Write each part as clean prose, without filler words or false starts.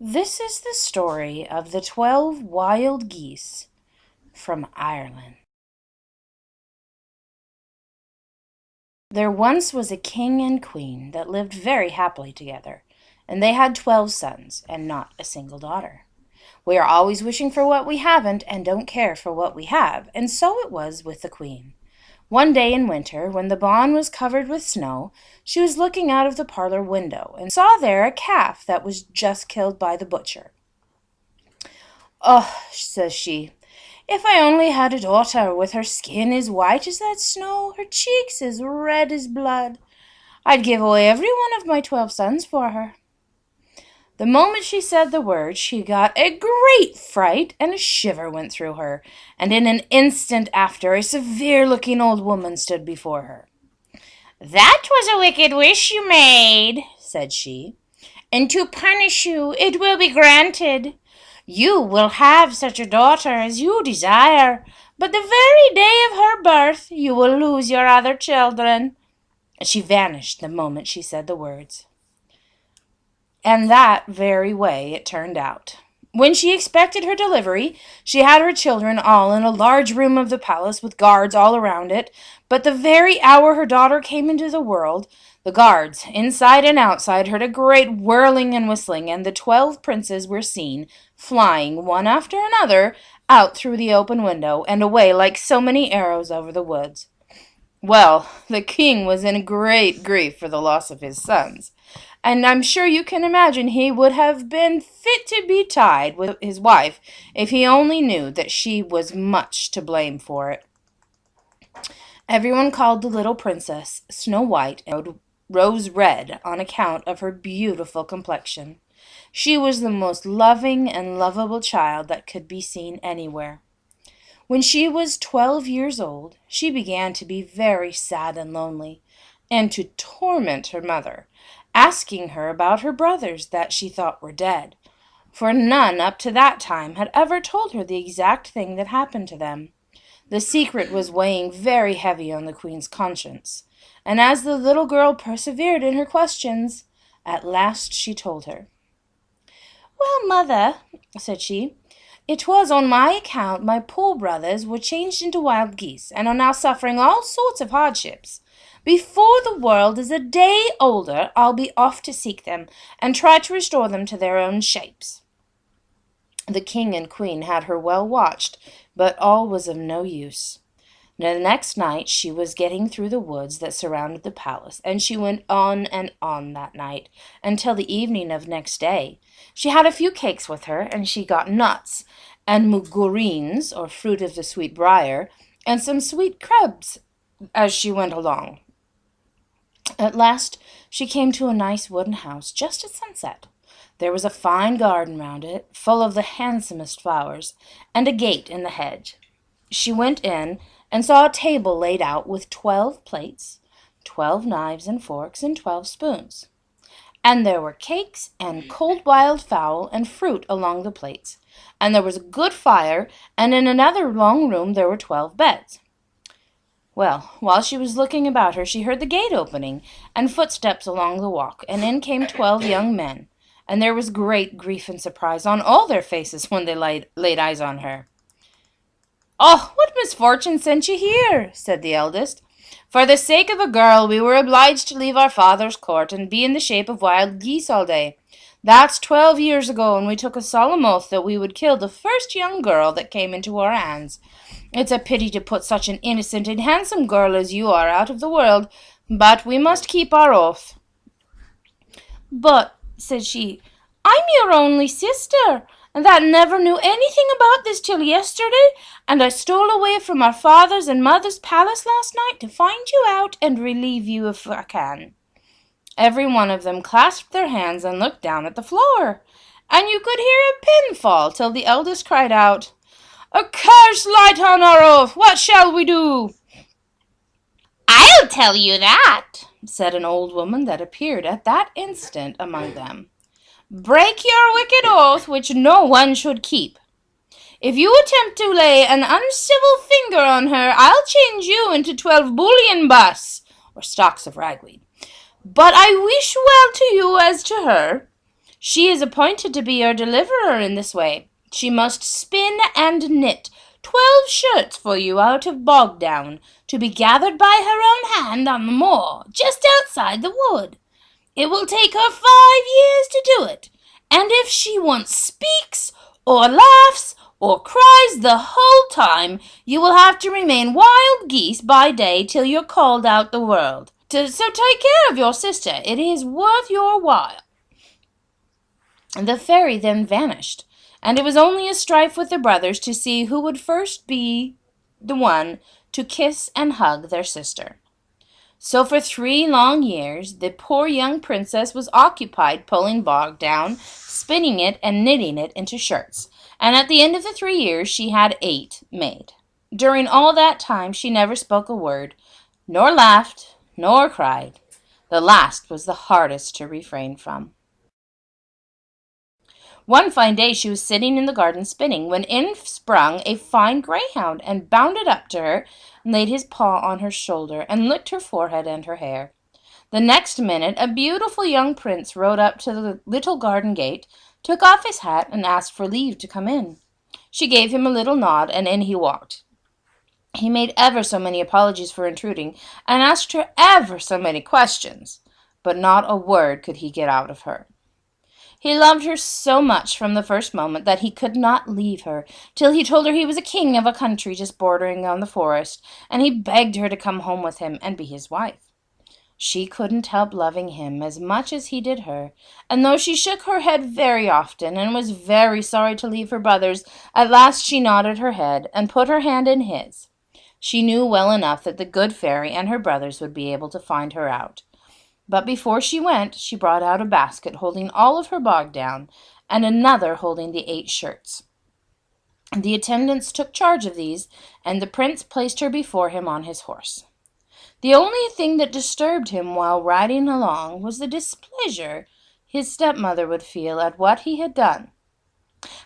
This is the story of the 12 wild geese from Ireland. There once was a king and queen that lived very happily together, and they had 12 sons and not a single daughter. We are always wishing for what we haven't and don't care for what we have, and so it was with the queen. One day in winter, when the bawn was covered with snow, she was looking out of the parlor window and saw there a calf that was just killed by the butcher. "Oh," says she, "if I only had a daughter with her skin as white as that snow, her cheeks as red as blood, I'd give away every one of my 12 sons for her." The moment she said the word, she got a great fright, and a shiver went through her, and in an instant after a severe-looking old woman stood before her. "That was a wicked wish you made," said she, "and to punish you it will be granted. You will have such a daughter as you desire, but the very day of her birth you will lose your other children." And she vanished the moment she said the words. And that very way it turned out. When she expected her delivery, she had her children all in a large room of the palace with guards all around it, but the very hour her daughter came into the world, the guards, inside and outside, heard a great whirling and whistling, and the 12 princes were seen, flying, one after another, out through the open window, and away like so many arrows over the woods. Well, the king was in great grief for the loss of his sons, and I'm sure you can imagine he would have been fit to be tied with his wife if he only knew that she was much to blame for it. Everyone called the little princess Snow White and Rose Red on account of her beautiful complexion. She was the most loving and lovable child that could be seen anywhere. When she was 12 years old, she began to be very sad and lonely, and to torment her mother, asking her about her brothers that she thought were dead, for none up to that time had ever told her the exact thing that happened to them. The secret was weighing very heavy on the queen's conscience, and as the little girl persevered in her questions, at last she told her. "Well, mother," said she, "it was on my account my poor brothers were changed into wild geese, and are now suffering all sorts of hardships. Before the world is a day older, I'll be off to seek them, and try to restore them to their own shapes." The king and queen had her well watched, but all was of no use. The next night she was getting through the woods that surrounded the palace, and she went on and on that night, until the evening of next day. She had a few cakes with her, and she got nuts, and mugoreens, or fruit of the sweet briar, and some sweet crumbs as she went along. At last she came to a nice wooden house just at sunset. There was a fine garden round it, full of the handsomest flowers, and a gate in the hedge. She went in and saw a table laid out with 12 plates, 12 knives and forks, and 12 spoons. And there were cakes and cold wild fowl and fruit along the plates, and there was a good fire, and in another long room there were 12 beds. Well, while she was looking about her, she heard the gate opening, and footsteps along the walk, and in came 12 young men, and there was great grief and surprise on all their faces when they laid eyes on her. "Oh, what misfortune sent you here?" said the eldest. "For the sake of a girl we were obliged to leave our father's court and be in the shape of wild geese all day. That's 12 years ago, and we took a solemn oath that we would kill the first young girl that came into our hands. It's a pity to put such an innocent and handsome girl as you are out of the world, but we must keep our oath." "But," said she, "I'm your only sister, and that never knew anything about this till yesterday, and I stole away from our father's and mother's palace last night to find you out and relieve you if I can." Every one of them clasped their hands and looked down at the floor, and you could hear a pin fall till the eldest cried out, "A curse light on our oath! What shall we do?" "I'll tell you that," said an old woman that appeared at that instant among them. "Break your wicked oath, which no one should keep. If you attempt to lay an uncivil finger on her, I'll change you into 12 bullion buss, or stalks of ragweed. But I wish well to you as to her. She is appointed to be your deliverer in this way. She must spin and knit 12 shirts for you out of bog down, to be gathered by her own hand on the moor, just outside the wood. It will take her 5 years to do it, and if she once speaks, or laughs, or cries the whole time, you will have to remain wild geese by day till you're called out the world. So take care of your sister. It is worth your while. The fairy then vanished, and it was only a strife with the brothers to see who would first be the one to kiss and hug their sister. So for 3 long years the poor young princess was occupied pulling bog down, spinning it, and knitting it into shirts, and at the end of the 3 years she had 8 made. During all that time she never spoke a word, nor laughed, nor cried. The last was the hardest to refrain from. One fine day she was sitting in the garden spinning, when in sprung a fine greyhound, and bounded up to her, and laid his paw on her shoulder, and licked her forehead and her hair. The next minute a beautiful young prince rode up to the little garden gate, took off his hat, and asked for leave to come in. She gave him a little nod, and in he walked. He made ever so many apologies for intruding, and asked her ever so many questions, but not a word could he get out of her. He loved her so much from the first moment that he could not leave her till he told her he was a king of a country just bordering on the forest, and he begged her to come home with him and be his wife. She couldn't help loving him as much as he did her, and though she shook her head very often and was very sorry to leave her brothers, at last she nodded her head and put her hand in his. She knew well enough that the good fairy and her brothers would be able to find her out. But before she went, she brought out a basket holding all of her bog down, and another holding the 8 shirts. The attendants took charge of these, and the prince placed her before him on his horse. The only thing that disturbed him while riding along was the displeasure his stepmother would feel at what he had done.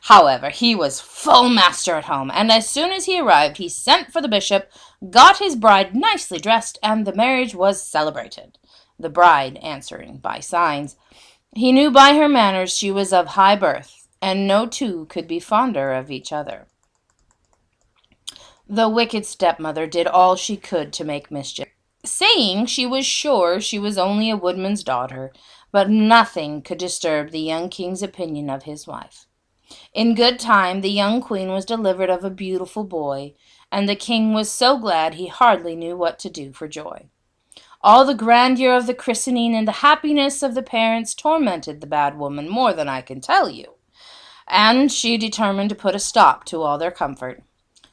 However, he was full master at home, and as soon as he arrived he sent for the bishop, got his bride nicely dressed, and the marriage was celebrated, the bride answering by signs. He knew by her manners she was of high birth, and no two could be fonder of each other. The wicked stepmother did all she could to make mischief, saying she was sure she was only a woodman's daughter, but nothing could disturb the young king's opinion of his wife. In good time the young queen was delivered of a beautiful boy, and the king was so glad he hardly knew what to do for joy. All the grandeur of the christening and the happiness of the parents tormented the bad woman more than I can tell you, and she determined to put a stop to all their comfort.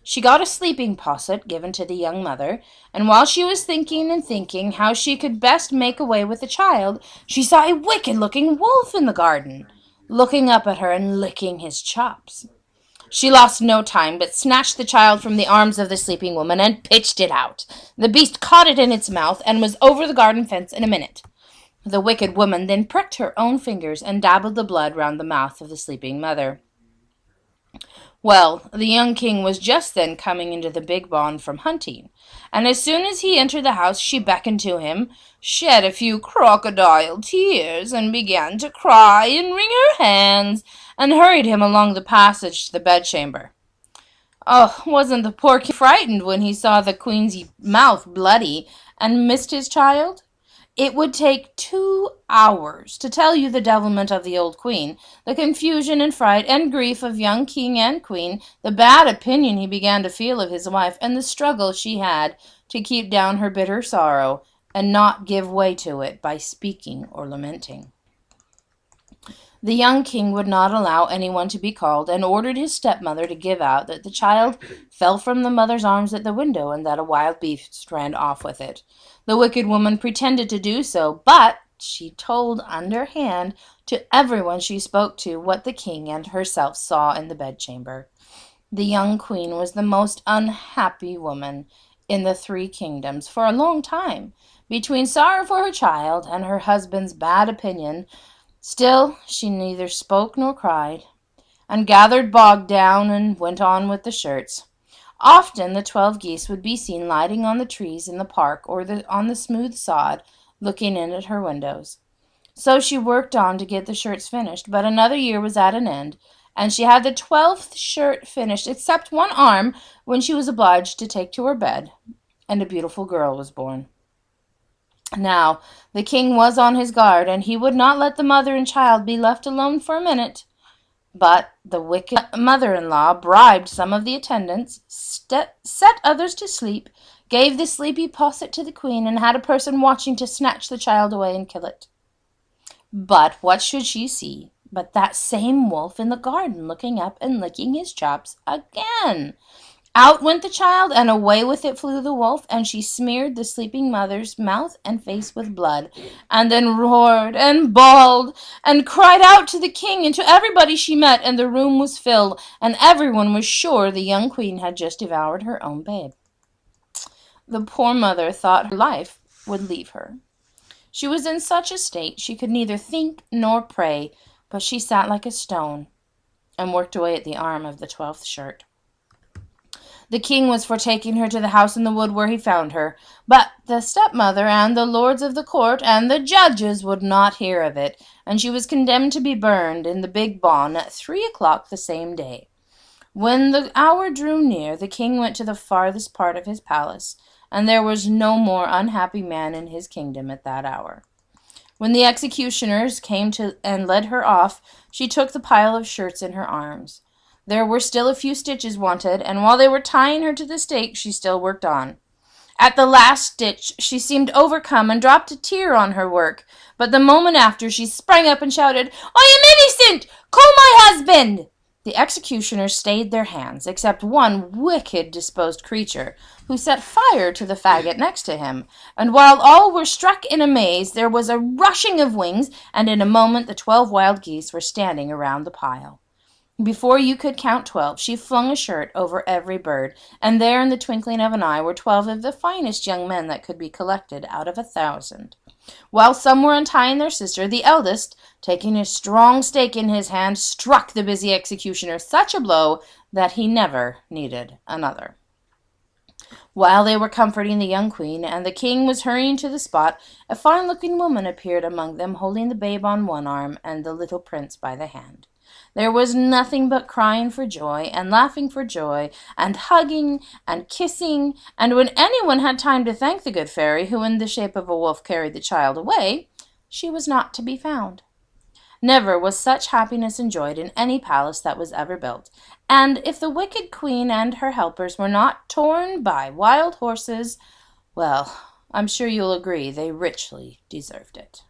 She got a sleeping posset given to the young mother, and while she was thinking how she could best make away with the child, she saw a wicked-looking wolf in the garden, looking up at her and licking his chops. She lost no time, but snatched the child from the arms of the sleeping woman and pitched it out. The beast caught it in its mouth and was over the garden fence in a minute. The wicked woman then pricked her own fingers and dabbled the blood round the mouth of the sleeping mother. Well, the young king was just then coming into the big barn from hunting, and as soon as he entered the house she beckoned to him, shed a few crocodile tears, and began to cry and wring her hands, and hurried him along the passage to the bedchamber. Oh, wasn't the poor king frightened when he saw the queen's mouth bloody and missed his child? It would take 2 hours to tell you the devilment of the old queen, the confusion and fright and grief of young king and queen, the bad opinion he began to feel of his wife, and the struggle she had to keep down her bitter sorrow and not give way to it by speaking or lamenting. The young king would not allow anyone to be called, and ordered his stepmother to give out that the child fell from the mother's arms at the window, and that a wild beast ran off with it. The wicked woman pretended to do so, but she told underhand to everyone she spoke to what the king and herself saw in the bedchamber. The young queen was the most unhappy woman in the 3 kingdoms for a long time, between sorrow for her child and her husband's bad opinion. Still she neither spoke nor cried, and gathered bog down and went on with the shirts. Often the 12 geese would be seen lighting on the trees in the park or on the smooth sod, looking in at her windows. So she worked on to get the shirts finished, but another year was at an end, and she had the 12th shirt finished except one arm when she was obliged to take to her bed, and a beautiful girl was born. Now, the king was on his guard, and he would not let the mother and child be left alone for a minute. But the wicked mother-in-law bribed some of the attendants, set others to sleep, gave the sleepy posset to the queen, and had a person watching to snatch the child away and kill it. But what should she see but that same wolf in the garden, looking up and licking his chops again? Out went the child, and away with it flew the wolf, and she smeared the sleeping mother's mouth and face with blood, and then roared and bawled and cried out to the king and to everybody she met, and the room was filled, and everyone was sure the young queen had just devoured her own babe. The poor mother thought her life would leave her. She was in such a state she could neither think nor pray, but she sat like a stone and worked away at the arm of the 12th shirt. The king was for taking her to the house in the wood where he found her, but the stepmother and the lords of the court and the judges would not hear of it, and she was condemned to be burned in the big bawn at 3 o'clock the same day. When the hour drew near, the king went to the farthest part of his palace, and there was no more unhappy man in his kingdom at that hour. When the executioners came to and led her off, she took the pile of shirts in her arms. There were still a few stitches wanted, and while they were tying her to the stake, she still worked on. At the last stitch, she seemed overcome and dropped a tear on her work, but the moment after, she sprang up and shouted, "I am innocent! Call my husband!" The executioners stayed their hands, except one wicked-disposed creature, who set fire to the faggot next to him, and while all were struck in amaze, there was a rushing of wings, and in a moment the 12 wild geese were standing around the pile. Before you could count 12, she flung a shirt over every bird, and there in the twinkling of an eye were 12 of the finest young men that could be collected out of 1,000. While some were untying their sister, the eldest, taking a strong stake in his hand, struck the busy executioner such a blow that he never needed another. While they were comforting the young queen, and the king was hurrying to the spot, a fine-looking woman appeared among them, holding the babe on one arm and the little prince by the hand. There was nothing but crying for joy and laughing for joy and hugging and kissing, and when anyone had time to thank the good fairy, who in the shape of a wolf carried the child away, she was not to be found. Never was such happiness enjoyed in any palace that was ever built, and if the wicked queen and her helpers were not torn by wild horses, well, I'm sure you'll agree they richly deserved it.